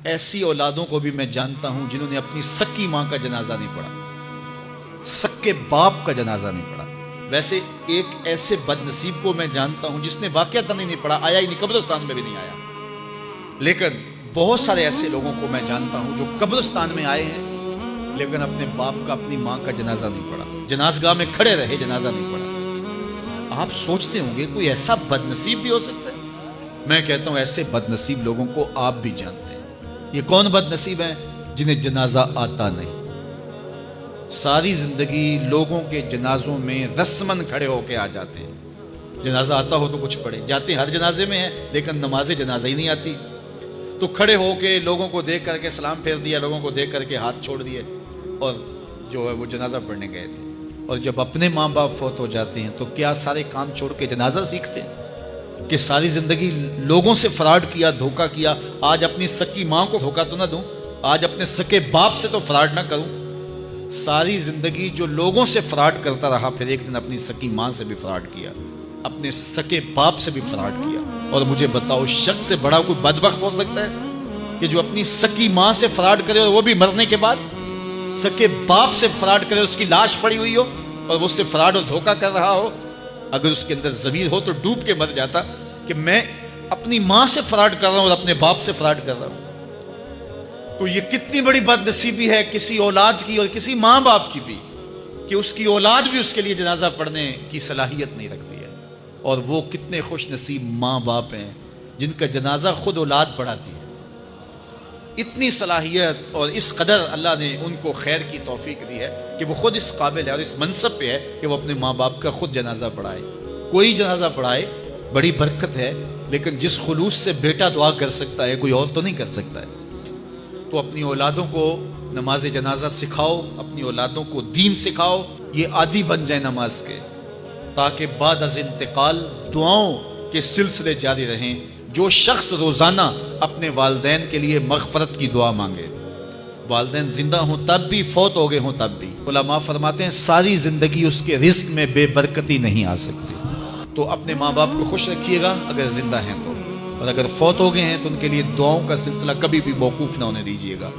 ایسی اولادوں کو بھی میں جانتا ہوں جنہوں نے اپنی سکی ماں کا جنازہ نہیں پڑھا، سکے باپ کا جنازہ نہیں پڑھا۔ ویسے ایک ایسے بد نصیب کو میں جانتا ہوں جس نے واقعتاً ہی نہیں پڑھا، آیا ہی نہیں، قبرستان میں بھی نہیں آیا، لیکن بہت سارے ایسے لوگوں کو میں جانتا ہوں جو قبرستان میں آئے ہیں لیکن اپنے باپ کا اپنی ماں کا جنازہ نہیں پڑھا، جنازگاہ میں کھڑے رہے، جنازہ نہیں پڑھا۔ آپ سوچتے ہوں گے کوئی ایسا بد نصیب بھی ہو سکتا ہے؟ میں کہتا ہوں ایسے بد نصیب لوگوں کو آپ بھی جانتے ہیں۔ یہ کون بد نصیب ہیں؟ جنہیں جنازہ آتا نہیں، ساری زندگی لوگوں کے جنازوں میں رسماً کھڑے ہو کے آ جاتے ہیں۔ جنازہ آتا ہو تو کچھ پڑھے، جاتے ہر جنازے میں ہیں لیکن نماز جنازہ ہی نہیں آتی، تو کھڑے ہو کے لوگوں کو دیکھ کر کے سلام پھیر دیا، لوگوں کو دیکھ کر کے ہاتھ چھوڑ دیے، اور جو ہے وہ جنازہ پڑھنے گئے تھے۔ اور جب اپنے ماں باپ فوت ہو جاتے ہیں تو کیا سارے کام چھوڑ کے جنازہ سیکھتے ہیں کہ ساری زندگی لوگوں سے فراڈ کیا، دھوکہ کیا، آج اپنی سکی ماں کو دھوکہ تو نہ دوں، آج اپنے سکے باپ سے تو فراڈ نہ کروں۔ ساری زندگی جو لوگوں سے فراڈ کرتا رہا، پھر ایک دن اپنی سکی ماں سے بھی فراڈ کیا، اپنے سکے باپ سے بھی فراڈ کیا۔ اور مجھے بتاؤ شخص سے بڑا کوئی بدبخت ہو سکتا ہے کہ جو اپنی سکی ماں سے فراڈ کرے اور وہ بھی مرنے کے بعد؟ سکے باپ سے فراڈ کرے، اس کی لاش پڑی ہوئی ہو اور وہ اس سے فراڈ اور دھوکہ کر رہا ہو، اگر اس کے اندر ضمیر ہو تو ڈوب کے مر جاتا کہ میں اپنی ماں سے فراڈ کر رہا ہوں اور اپنے باپ سے فراڈ کر رہا ہوں۔ تو یہ کتنی بڑی بد نصیبی ہے کسی اولاد کی اور کسی ماں باپ کی بھی کہ اس کی اولاد بھی اس کے لیے جنازہ پڑھنے کی صلاحیت نہیں رکھتی ہے۔ اور وہ کتنے خوش نصیب ماں باپ ہیں جن کا جنازہ خود اولاد پڑھاتی ہے۔ اتنی صلاحیت اور اس قدر اللہ نے ان کو خیر کی توفیق دی ہے کہ وہ خود اس قابل ہے اور اس منصب پہ ہے کہ وہ اپنے ماں باپ کا خود جنازہ پڑھائے۔ کوئی جنازہ پڑھائے بڑی برکت ہے، لیکن جس خلوص سے بیٹا دعا کر سکتا ہے کوئی اور تو نہیں کر سکتا ہے۔ تو اپنی اولادوں کو نماز جنازہ سکھاؤ، اپنی اولادوں کو دین سکھاؤ، یہ عادی بن جائے نماز کے، تاکہ بعد از انتقال دعاؤں کے سلسلے جاری رہیں۔ جو شخص روزانہ اپنے والدین کے لیے مغفرت کی دعا مانگے، والدین زندہ ہوں تب بھی، فوت ہو گئے ہوں تب بھی، علماء فرماتے ہیں ساری زندگی اس کے رزق میں بے برکتی نہیں آ سکتی۔ تو اپنے ماں باپ کو خوش رکھیے گا اگر زندہ ہیں تو، اور اگر فوت ہو گئے ہیں تو ان کے لیے دعاؤں کا سلسلہ کبھی بھی موقوف نہ ہونے دیجیے گا۔